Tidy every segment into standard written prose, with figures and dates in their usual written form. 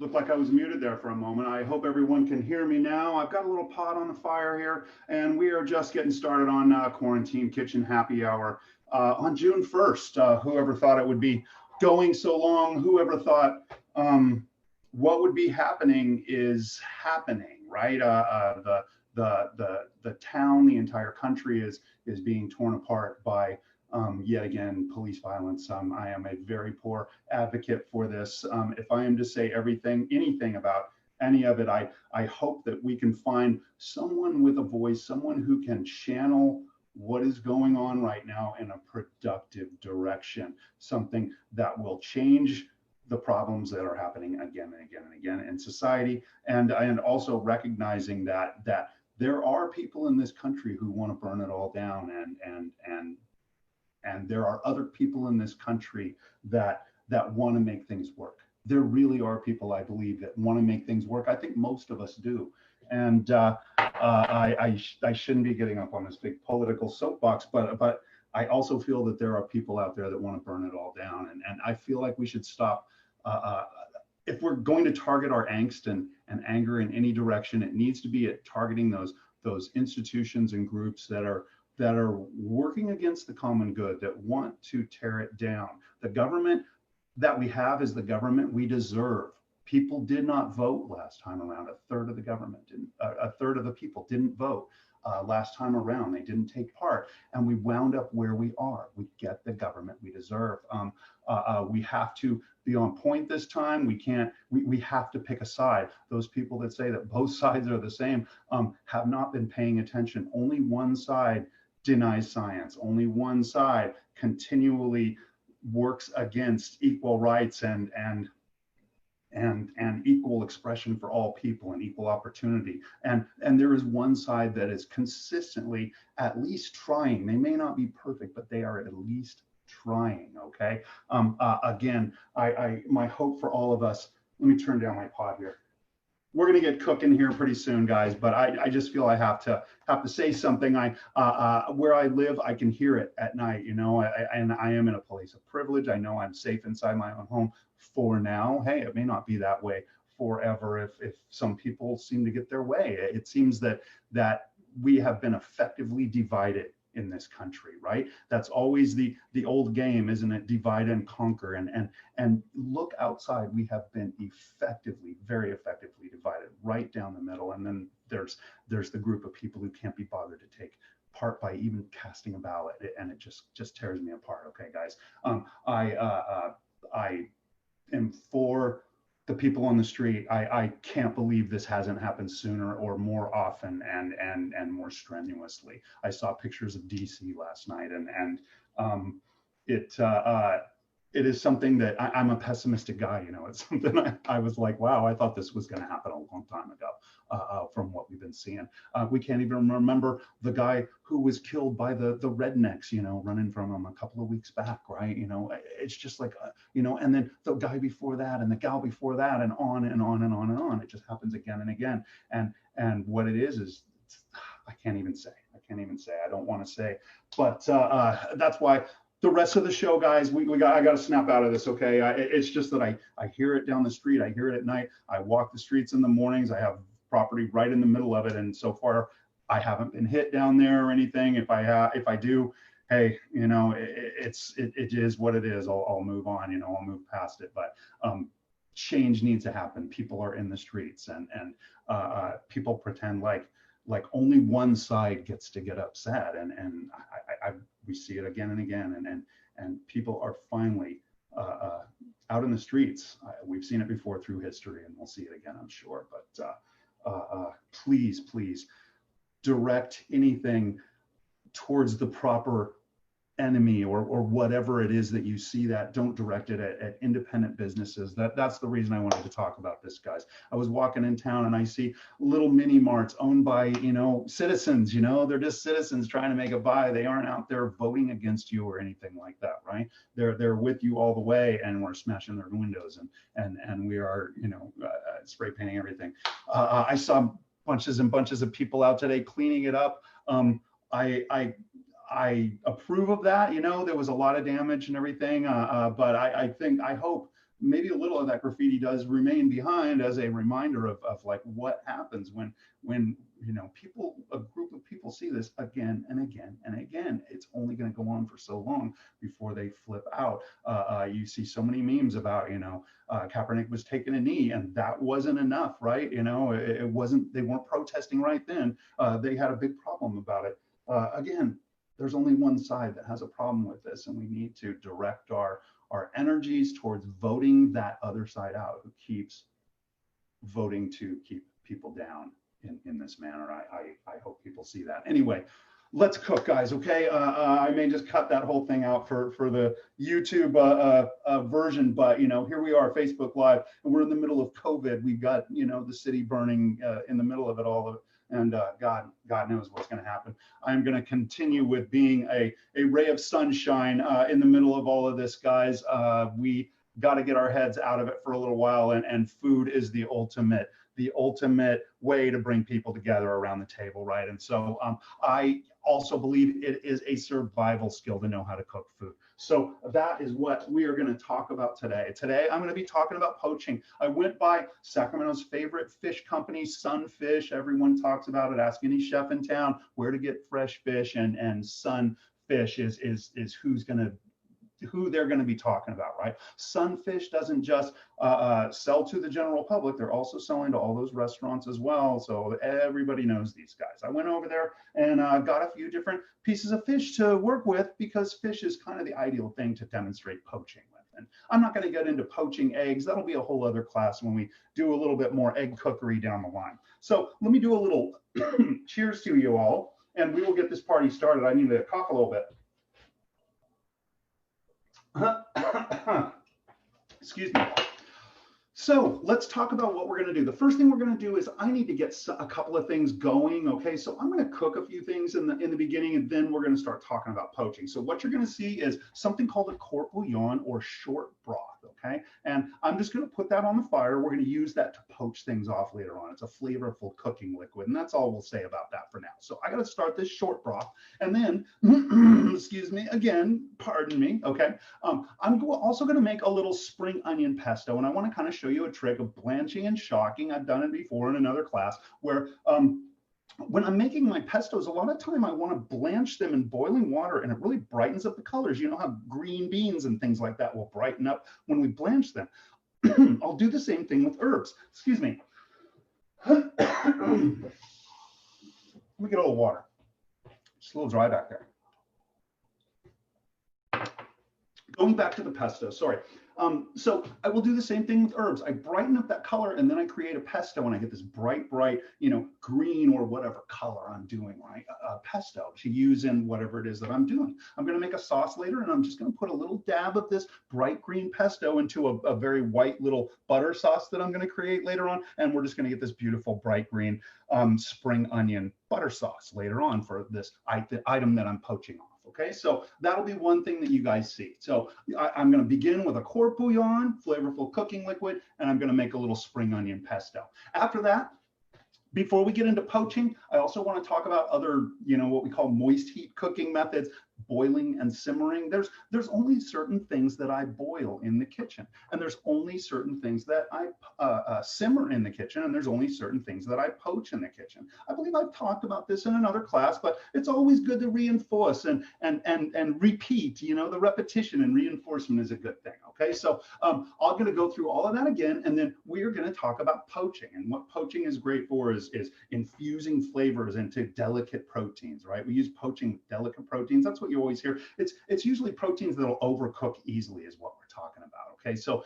Looked like I was muted there for a moment. I hope everyone can hear me now. I've got a little pot on the fire here, and we are just getting started on Quarantine Kitchen Happy Hour on June 1st. Whoever thought it would be going so long? Whoever thought what would be happening is happening, right? The town, the entire country is being torn apart by yet again, police violence. I am a very poor advocate for this. If I am to say anything about any of it, I hope that we can find someone with a voice, someone who can channel what is going on right now in a productive direction, something that will change the problems that are happening again and again and again in society, and also recognizing that there are people in this country who want to burn it all down, and there are other people in this country that want to make things work. There really are people, I believe, that want to make things work. I think most of us do. And I shouldn't be getting up on this big political soapbox, but I also feel that there are people out there that want to burn it all down. And I feel like we should stop. If we're going to target our angst and anger in any direction, it needs to be at targeting those institutions and groups that are working against the common good, that want to tear it down. The government that we have is the government we deserve. People did not vote last time around. A third of the government didn't. A third of the people didn't vote last time around. They didn't take part, and we wound up where we are. We get the government we deserve. We have to be on point this time. We can't. We have to pick a side. Those people that say that both sides are the same have not been paying attention. Only one side denies science. Only one side continually works against equal rights and equal expression for all people and equal opportunity. And there is one side that is consistently at least trying. They may not be perfect, but they are at least trying. Okay. Again, my hope for all of us. Let me turn down my pot here. We're going to get cooking here pretty soon, guys, but I just feel I have to say something. Where I live, I can hear it at night, and I am in a place of privilege. I know I'm safe inside my own home for now. Hey, it may not be that way forever if some people seem to get their way. It seems that we have been effectively divided in this country, right? That's always the old game, isn't it? Divide and conquer. And look outside, we have been very effectively divided right down the middle. And then there's the group of people who can't be bothered to take part by even casting a ballot, and it just tears me apart. Okay, guys. I am for the people on the street. I can't believe this hasn't happened sooner or more often and more strenuously. I saw pictures of DC last night, and it is something that I'm a pessimistic guy. It's something I was like, wow, I thought this was going to happen a long time ago. From what we've been seeing, we can't even remember the guy who was killed by the rednecks, running from him a couple of weeks back, right? It's just like, and then the guy before that and the gal before that, and on and on and on and on. It just happens again and again. And what it is I can't even say. I don't want to say, but that's why. The rest of the show, guys, I got to snap out of this, okay? It's just that I hear it down the street. I hear it at night. I walk the streets in the mornings. I have property right in the middle of it, and so far, I haven't been hit down there or anything. If I do, hey, it is what it is. I'll move on. I'll move past it. But change needs to happen. People are in the streets, and people pretend like only one side gets to get upset, and we see it again and again, and people are finally out in the streets. We've seen it before through history, and we'll see it again, I'm sure. But please direct anything towards the proper enemy or whatever it is that you see. That don't direct it at independent businesses. That's the reason I wanted to talk about this, guys. I was walking in town and I see little mini marts owned by citizens. They're just citizens trying to make a buy. They aren't out there voting against you or anything like that, right? They're with you all the way, and we're smashing their windows and we are spray painting everything. I saw bunches and bunches of people out today cleaning it up. I approve of that. There was a lot of damage and everything, but I hope maybe a little of that graffiti does remain behind as a reminder of like what happens when you know, people, a group of people see this again and again and again. It's only going to go on for so long before they flip out. You see so many memes about, you know, Kaepernick was taking a knee and that wasn't enough, right? You know, it wasn't, they weren't protesting right then. They had a big problem about it. Again, there's only one side that has a problem with this, and we need to direct our energies towards voting that other side out, who keeps voting to keep people down in this manner. I hope people see that. Anyway, let's cook, guys, okay? I may just cut that whole thing out for the YouTube version, but, you know, here we are, Facebook Live, and we're in the middle of COVID. We've got, you know, the city burning in the middle of it all, and God knows what's going to happen. I'm going to continue with being a ray of sunshine in the middle of all of this, guys. We got to get our heads out of it for a little while, and food is the ultimate way to bring people together around the table, right? And so I also believe it is a survival skill to know how to cook food. So that is what we are going to talk about today. Today, I'm going to be talking about poaching. I went by Sacramento's favorite fish company, Sunfish. Everyone talks about it. Ask any chef in town where to get fresh fish, and Sunfish is who they're going to be talking about, right? Sunfish doesn't just sell to the general public. They're also selling to all those restaurants as well. So everybody knows these guys. I went over there and got a few different pieces of fish to work with, because fish is kind of the ideal thing to demonstrate poaching with. And I'm not going to get into poaching eggs. That'll be a whole other class when we do a little bit more egg cookery down the line. So let me do a little cheers to you all, and we will get this party started. I need to cough a little bit. Excuse me. So let's talk about what we're going to do. The first thing we're going to do is I need to get a couple of things going. Okay, so I'm going to cook a few things in the beginning, and then we're going to start talking about poaching. So what you're going to see is something called a court bouillon, or short broth. Okay, and I'm just going to put that on the fire. We're going to use that to poach things off later on. It's a flavorful cooking liquid, and that's all we'll say about that for now. So I got to start this short broth, and then excuse me again, pardon me. Okay, I'm also going to make a little spring onion pesto, and I want to kind of show you a trick of blanching and shocking. I've done it before in another class, where when I'm making my pestos, a lot of time I want to blanch them in boiling water, and it really brightens up the colors. You know how green beans and things like that will brighten up when we blanch them. I'll do the same thing with herbs. Excuse me. Let me get a little water. It's a little dry back there. Going back to the pesto, sorry. So I will do the same thing with herbs. I brighten up that color, and then I create a pesto, and I get this bright, you know, green or whatever color I'm doing, right? Pesto to use in whatever it is that I'm doing. I'm going to make a sauce later, and I'm just going to put a little dab of this bright green pesto into a very white little butter sauce that I'm going to create later on, and we're just going to get this beautiful bright green spring onion butter sauce later on for this item that I'm poaching off. Okay, so that'll be one thing that you guys see. So I'm going to begin with a court bouillon, flavorful cooking liquid, and I'm going to make a little spring onion pesto. After that, before we get into poaching, I also want to talk about other, you know, what we call moist heat cooking methods, boiling and simmering. There's only certain things that I boil in the kitchen, and there's only certain things that I simmer in the kitchen, and there's only certain things that I poach in the kitchen. I believe I've talked about this in another class, but it's always good to reinforce and repeat. You know, the repetition and reinforcement is a good thing. Okay, so I'm going to go through all of that again, and then we're going to talk about poaching. And what poaching is great for is infusing flavors into delicate proteins, right? We use poaching with delicate proteins. That's what you always hear. It's usually proteins that'll overcook easily is what we're talking about. Okay, so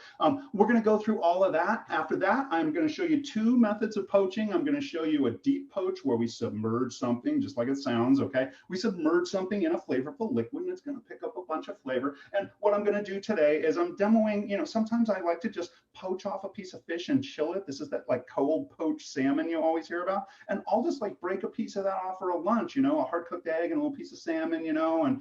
we're going to go through all of that. After that, I'm going to show you two methods of poaching. I'm going to show you a deep poach, where we submerge something, just like it sounds. Okay, we submerge something in a flavorful liquid, and it's going to pick up a bunch of flavor. And what I'm going to do today is I'm demoing, you know, sometimes I like to just poach off a piece of fish and chill it. This is that like cold poached salmon you always hear about. And I'll just like break a piece of that off for a lunch, you know, a hard cooked egg and a little piece of salmon, you know, and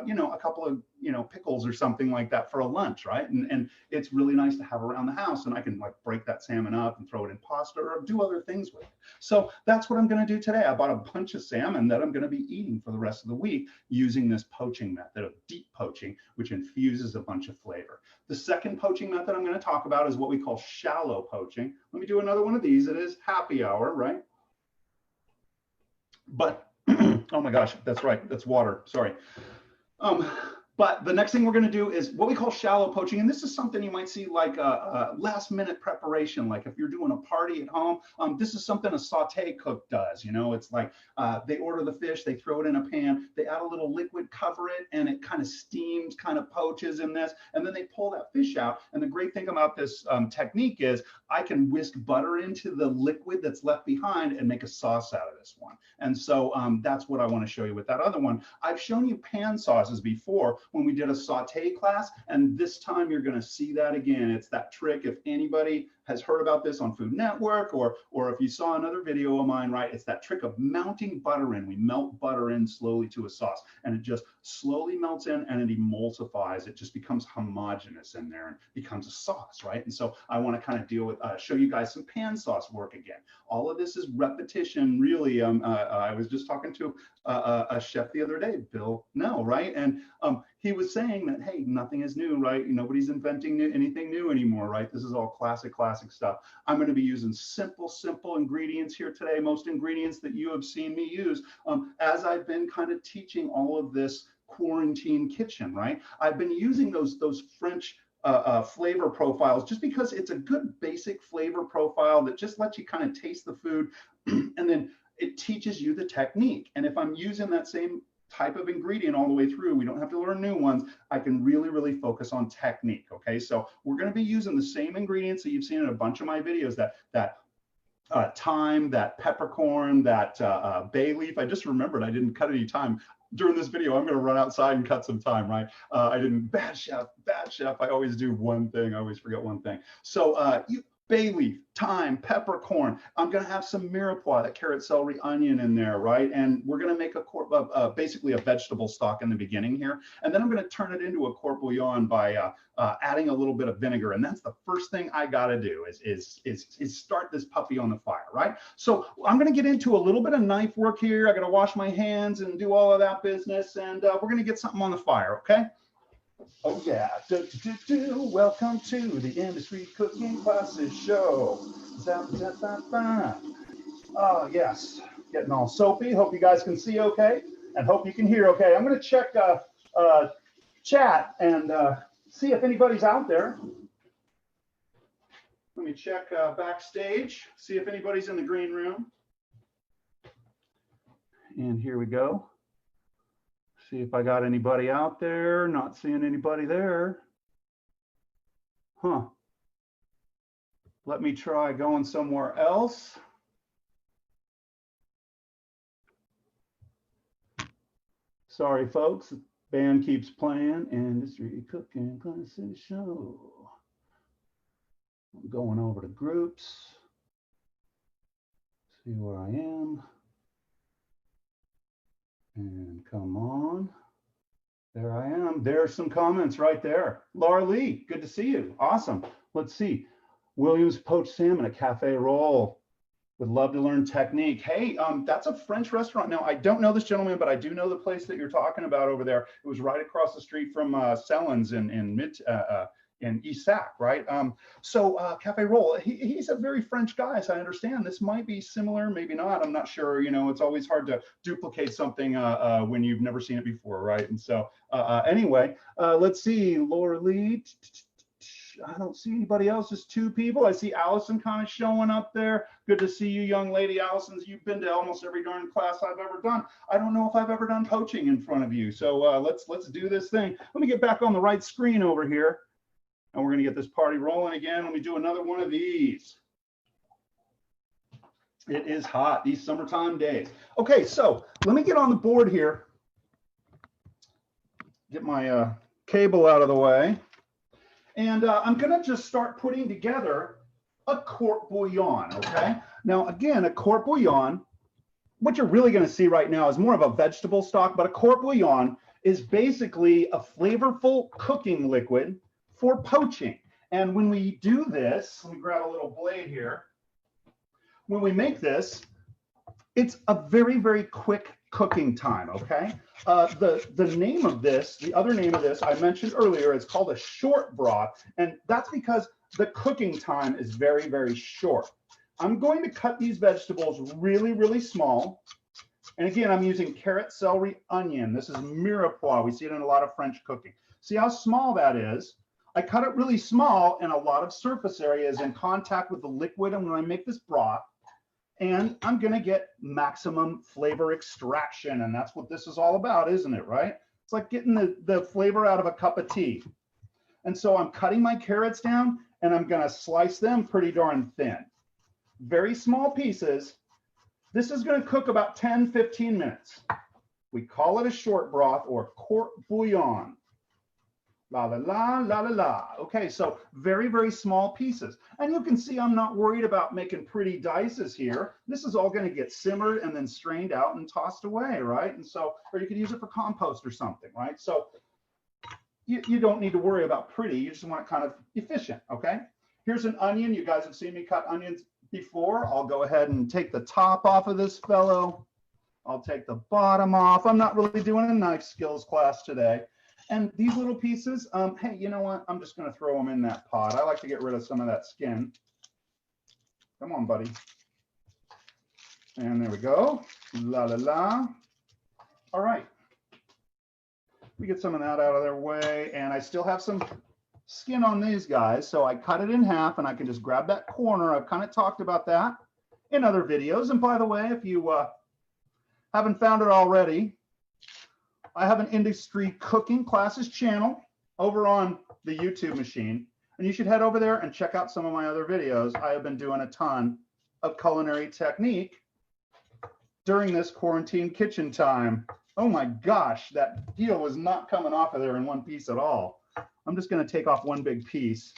you know, a couple of you know, pickles or something like that for a lunch, right? And it's really nice to have around the house, and I can like break that salmon up and throw it in pasta or do other things with it. So that's what I'm going to do today. I bought a bunch of salmon that I'm going to be eating for the rest of the week using this poaching method of deep poaching, which infuses a bunch of flavor. The second poaching method I'm going to talk about is what we call shallow poaching. Let me do another one of these. It is happy hour, right? But oh my gosh, that's right, that's water, sorry. But the next thing we're going to do is what we call shallow poaching. And this is something you might see like a last minute preparation. Like if you're doing a party at home, this is something a saute cook does. You know, it's like they order the fish, they throw it in a pan, they add a little liquid, cover it, and it kind of steams, kind of poaches in this. And then they pull that fish out. And the great thing about this technique is I can whisk butter into the liquid that's left behind and make a sauce out of this one. And so that's what I want to show you with that other one. I've shown you pan sauces before when we did a saute class, and this time you're going to see that again. It's that trick. If anybody has heard about this on Food Network, or if you saw another video of mine, right, it's that trick of mounting butter in. We melt butter in slowly to a sauce, and it just slowly melts in and it emulsifies. It just becomes homogeneous in there and becomes a sauce, right? And so I want to kind of deal with, show you guys some pan sauce work again. All of this is repetition, really. I was just talking to a chef the other day, Bill Nell, right? And he was saying that, hey, nothing is new, right? Nobody's inventing anything new anymore, right? This is all classic stuff. I'm going to be using simple ingredients here today, most ingredients that you have seen me use as I've been kind of teaching all of this quarantine kitchen, right? I've been using those French flavor profiles just because it's a good basic flavor profile that just lets you kind of taste the food and then it teaches you the technique. And if I'm using that same type of ingredient all the way through, we don't have to learn new ones. I can really focus on technique. Okay, so we're going to be using the same ingredients that you've seen in a bunch of my videos, that thyme, that peppercorn, that bay leaf. I just remembered I didn't cut any thyme during this video. I'm going to run outside and cut some thyme, right? I didn't. Bad chef. I always do one thing. I always forget one thing. So bay leaf, thyme, peppercorn. I'm going to have some mirepoix, that carrot, celery, onion in there, right? And we're going to make basically a vegetable stock in the beginning here. And then I'm going to turn it into a court bouillon by adding a little bit of vinegar. And that's the first thing I got to do is start this puppy on the fire, right? So I'm going to get into a little bit of knife work here. I got to wash my hands and do all of that business. And we're going to get something on the fire, okay? Oh yeah, welcome to the Industry Cooking Classes Show. Oh yes, getting all soapy. Hope you guys can see okay, and hope you can hear okay. I'm going to check chat and see if anybody's out there. Let me check backstage, see if anybody's in the green room. And here we go. See if I got anybody out there. Not seeing anybody there. Huh. Let me try going somewhere else. Sorry, folks. Band keeps playing. Industry Cooking Classes Show. I'm going over to groups. See where I am. And come on. There I am. There's some comments right there. Laura Lee, good to see you. Awesome. Let's see. Williams poached salmon at Cafe Roll. Would love to learn technique. Hey, that's a French restaurant. Now, I don't know this gentleman, but I do know the place that you're talking about over there. It was right across the street from Sellens in East Sac, right? Cafe Roll, he's a very French guy, so I understand this might be similar, maybe not. I'm not sure. You know, it's always hard to duplicate something when you've never seen it before, right? And so anyway, let's see, Laura Lee. I don't see anybody else, just two people. I see Allison kind of showing up there. Good to see you, young lady. Allison, you've been to almost every darn class I've ever done. I don't know if I've ever done poaching in front of you. So let's do this thing. Let me get back on the right screen over here. And we're going to get this party rolling again. Let me do another one of these. It is hot, these summertime days. Okay, so let me get on the board here. Get my cable out of the way. And I'm going to just start putting together a court bouillon, okay? Now, again, a court bouillon, what you're really going to see right now is more of a vegetable stock, but a court bouillon is basically a flavorful cooking liquid for poaching. And when we do this, let me grab a little blade here. When we make this, it's a very, very quick cooking time, okay? The name of this, the other name of this I mentioned earlier, it's called a short broth, and that's because the cooking time is very, very short. I'm going to cut these vegetables really, really small. And again, I'm using carrot, celery, onion. This is mirepoix. We see it in a lot of French cooking. See how small that is? I cut it really small, and a lot of surface area is in contact with the liquid. And when I make this broth, and I'm going to get maximum flavor extraction. And that's what this is all about, isn't it, right? It's like getting the flavor out of a cup of tea. And so I'm cutting my carrots down, and I'm going to slice them pretty darn thin. Very small pieces. This is going to cook about 10, 15 minutes. We call it a short broth or court bouillon. La, la, la, la, la, la. Okay, so very, very small pieces. And you can see I'm not worried about making pretty dices here. This is all going to get simmered and then strained out and tossed away, right? And so, or you could use it for compost or something, right? So you don't need to worry about pretty. You just want it kind of efficient, okay? Here's an onion. You guys have seen me cut onions before. I'll go ahead and take the top off of this fellow. I'll take the bottom off. I'm not really doing a knife skills class today. And these little pieces, hey, you know what? I'm just going to throw them in that pot. I like to get rid of some of that skin. Come on, buddy. And there we go. La, la, la. All right. We get some of that out of their way. And I still have some skin on these guys. So I cut it in half, and I can just grab that corner. I've kind of talked about that in other videos. And by the way, if you haven't found it already, I have an industry cooking classes channel over on the YouTube machine, and you should head over there and check out some of my other videos. I have been doing a ton of culinary technique during this quarantine kitchen time. Oh my gosh, that deal was not coming off of there in one piece at all. I'm just going to take off one big piece,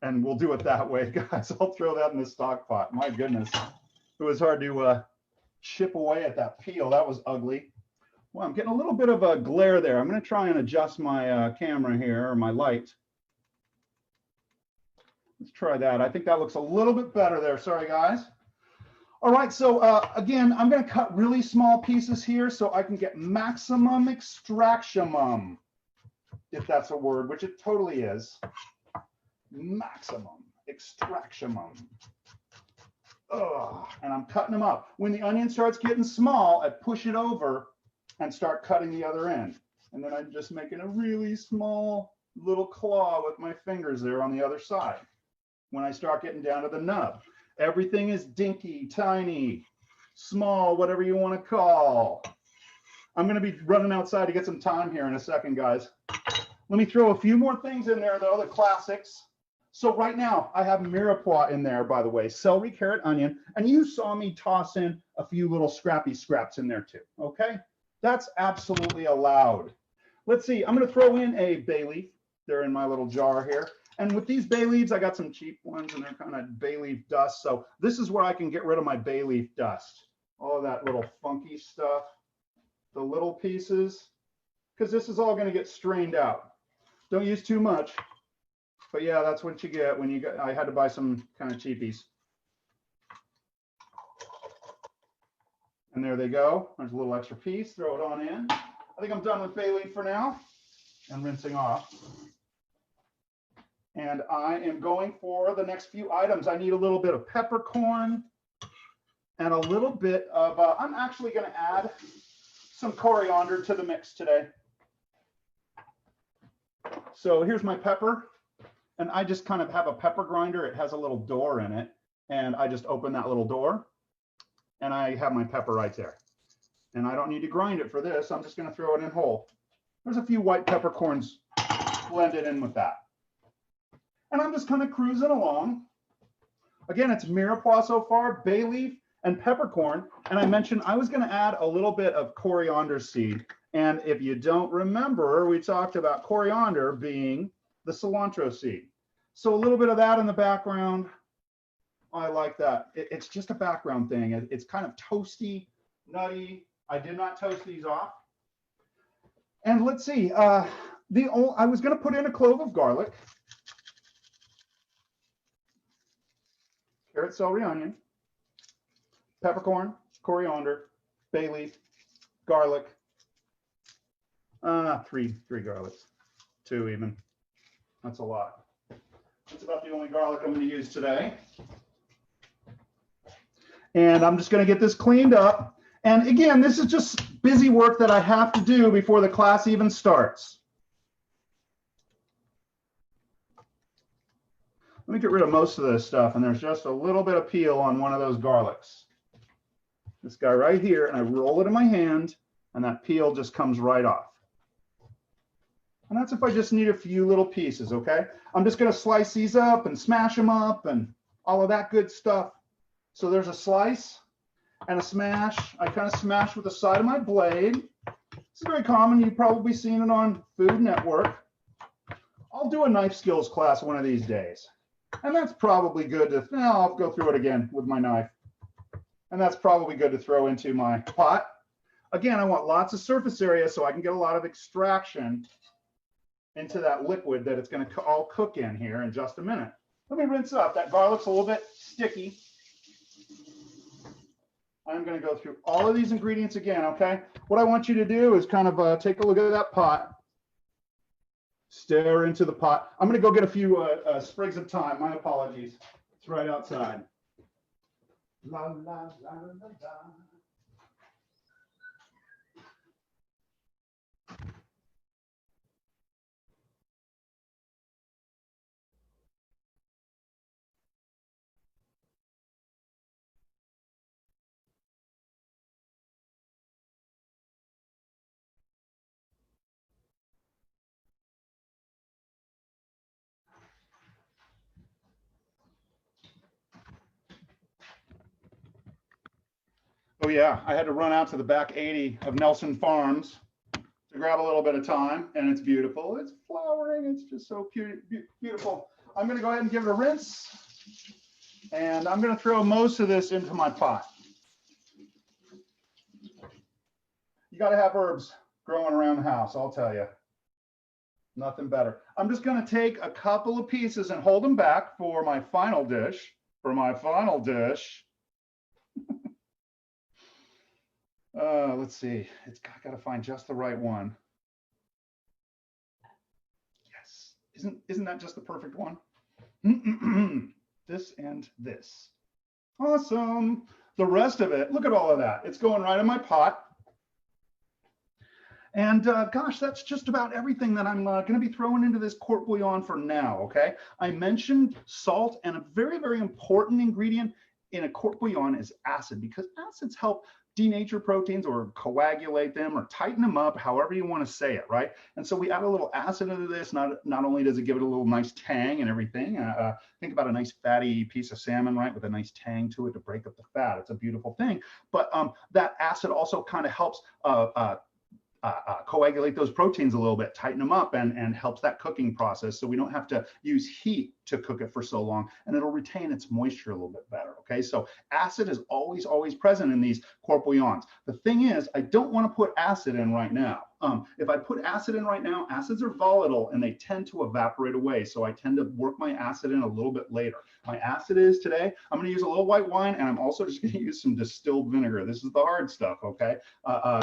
and we'll do it that way, guys. I'll throw that in the stock pot. My goodness, it was hard to chip away at that peel. That was ugly. Well, I'm getting a little bit of a glare there. I'm going to try and adjust my camera here, or my light. Let's try that. I think that looks a little bit better there. Sorry, guys. All right, so again, I'm going to cut really small pieces here so I can get maximum extraction, if that's a word, which it totally is. Maximum extraction. And I'm cutting them up. When the onion starts getting small, I push it over and start cutting the other end. And then I'm just making a really small little claw with my fingers there on the other side. When I start getting down to the nub, everything is dinky, tiny, small, whatever you want to call. I'm going to be running outside to get some time here in a second, guys. Let me throw a few more things in there, the other classics. So right now I have mirepoix in there, by the way, celery, carrot, onion, and you saw me toss in a few little scrappy scraps in there too, okay? That's absolutely allowed. Let's see, I'm going to throw in a bay leaf. They're in my little jar here. And with these bay leaves, I got some cheap ones, and they're kind of bay leaf dust. So this is where I can get rid of my bay leaf dust. All of that little funky stuff, the little pieces, because this is all going to get strained out. Don't use too much. But yeah, that's what you get when you get, I had to buy some kind of cheapies. And there they go. There's a little extra piece. Throw it on in. I think I'm done with bay leaf for now and rinsing off. And I am going for the next few items. I need a little bit of peppercorn and a little bit of, I'm actually going to add some coriander to the mix today. So here's my pepper. And I just kind of have a pepper grinder. It has a little door in it. And I just open that little door. And I have my pepper right there. And I don't need to grind it for this. I'm just going to throw it in whole. There's a few white peppercorns blended in with that. And I'm just kind of cruising along. Again, it's mirepoix so far, bay leaf, and peppercorn. And I mentioned I was going to add a little bit of coriander seed. And if you don't remember, we talked about coriander being the cilantro seed. So a little bit of that in the background. I like that. It's just a background thing. It's kind of toasty, nutty. I did not toast these off. And let's see, I was going to put in a clove of garlic, carrot, celery, onion, peppercorn, coriander, bay leaf, garlic. Three garlics, 2 even. That's a lot. That's about the only garlic I'm going to use today. And I'm just going to get this cleaned up. And again, this is just busy work that I have to do before the class even starts. Let me get rid of most of this stuff. And there's just a little bit of peel on one of those garlics. This guy right here, and I roll it in my hand, and that peel just comes right off. And that's if I just need a few little pieces, okay? I'm just going to slice these up and smash them up and all of that good stuff. So there's a slice and a smash. I kind of smash with the side of my blade. This is very common. You've probably seen it on Food Network. I'll do a knife skills class one of these days. And that's probably good to, I'll go through it again with my knife. And that's probably good to throw into my pot. Again, I want lots of surface area so I can get a lot of extraction into that liquid that it's going to all cook in here in just a minute. Let me rinse up. That garlic's a little bit sticky. I'm going to go through all of these ingredients again, okay? What I want you to do is kind of take a look at that pot. Stare into the pot. I'm going to go get a few sprigs of thyme. My apologies. It's right outside. La, la, la, la, la. Oh yeah, I had to run out to the back 80 of Nelson Farms to grab a little bit of thyme, and it's beautiful. It's flowering. It's just so beautiful. I'm going to go ahead and give it a rinse, and I'm going to throw most of this into my pot. You got to have herbs growing around the house, I'll tell you. Nothing better. I'm just going to take a couple of pieces and hold them back for my final dish. Let's see. It's got to find just the right one. Yes. Isn't that just the perfect one? This and this. Awesome. The rest of it, look at all of that. It's going right in my pot. And gosh, that's just about everything that I'm going to be throwing into this court bouillon for now, okay? I mentioned salt, and a very, very important ingredient in a court bouillon is acid, because acids help denature proteins or coagulate them or tighten them up, however you want to say it, right? And so we add a little acid into this. Not only does it give it a little nice tang and everything, think about a nice fatty piece of salmon, right, with a nice tang to it to break up the fat. It's a beautiful thing. But that acid also kind of helps coagulate those proteins a little bit, tighten them up, and helps that cooking process, so we don't have to use heat to cook it for so long, and it'll retain its moisture a little bit better, okay? So acid is always present in these court bouillons. The thing is, I don't want to put acid in right now. If I put acid in right now, acids are volatile and they tend to evaporate away, so I tend to work my acid in a little bit later. My acid is today, I'm going to use a little white wine, and I'm also just going to use some distilled vinegar. This is the hard stuff, okay?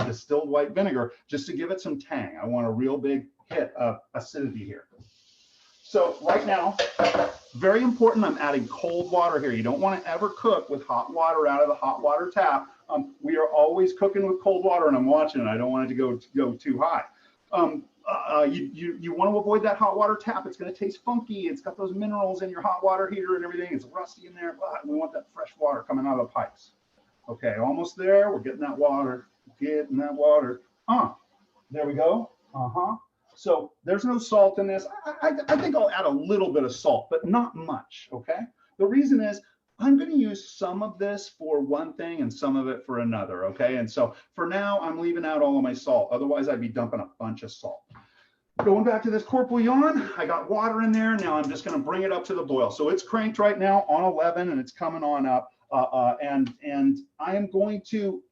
Distilled white vinegar, just to give it some tang. I want a real big hit of acidity here. So right now, very important, I'm adding cold water here. You don't want to ever cook with hot water out of the hot water tap. We are always cooking with cold water, and I'm watching it. I don't want it to go too high. You want to avoid that hot water tap. It's going to taste funky. It's got those minerals in your hot water heater and everything. It's rusty in there, but we want that fresh water coming out of the pipes. Okay, almost there. We're getting that water. There we go. So there's no salt in this. I think I'll add a little bit of salt, but not much, okay? The reason is I'm going to use some of this for one thing and some of it for another, okay? And so for now, I'm leaving out all of my salt. Otherwise, I'd be dumping a bunch of salt. Going back to this court bouillon, I got water in there. Now I'm just going to bring it up to the boil. So it's cranked right now on 11, and it's coming on up. And I am going to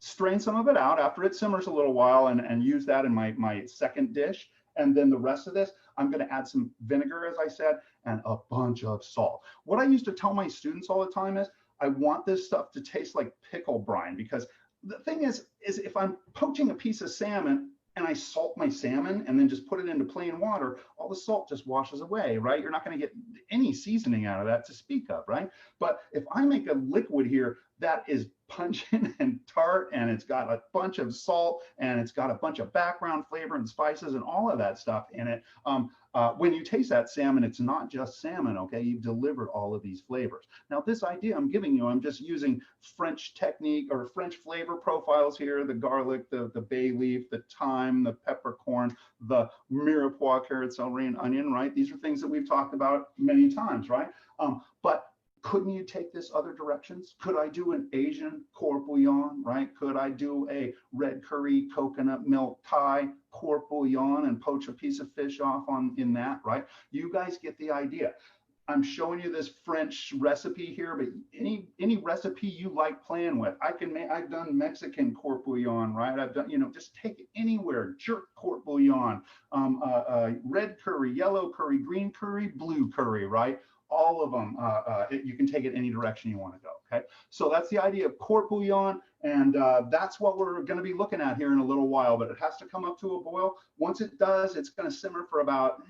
strain some of it out after it simmers a little while and use that in my second dish. And then the rest of this, I'm going to add some vinegar, as I said, and a bunch of salt. What I used to tell my students all the time is, I want this stuff to taste like pickle brine, because the thing is if I'm poaching a piece of salmon and I salt my salmon and then just put it into plain water, all the salt just washes away, right? You're not going to get any seasoning out of that to speak of, right? But if I make a liquid here that is pungent and tart, and it's got a bunch of salt, and it's got a bunch of background flavor and spices and all of that stuff in it, when you taste that salmon, it's not just salmon, okay? You've delivered all of these flavors. Now, this idea I'm giving you, I'm just using French technique or French flavor profiles here: the garlic, the bay leaf, the thyme, the peppercorn, the mirepoix, carrot, celery, and onion, right? These are things that we've talked about many times, right? But couldn't you take this other directions? Could I do an Asian court bouillon, right? Could I do a red curry, coconut milk Thai court bouillon and poach a piece of fish off in that, right? You guys get the idea. I'm showing you this French recipe here, but any recipe you like playing with, I've done Mexican court bouillon, right? I've done, just take it anywhere. Jerk court bouillon, red curry, yellow curry, green curry, blue curry, right? All of them, you can take it any direction you want to go, okay? So that's the idea of court bouillon, and that's what we're going to be looking at here in a little while, but it has to come up to a boil. Once it does, it's going to simmer for about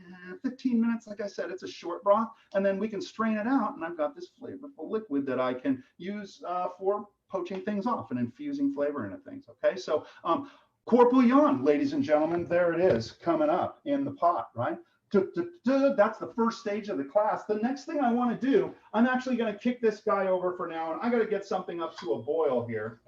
15 minutes. Like I said, it's a short broth, and then we can strain it out, and I've got this flavorful liquid that I can use for poaching things off and infusing flavor into things, okay? So court bouillon, ladies and gentlemen, there it is, coming up in the pot, right? That's the first stage of the class. The next thing I want to do, I'm actually going to kick this guy over for now, and I got to get something up to a boil here.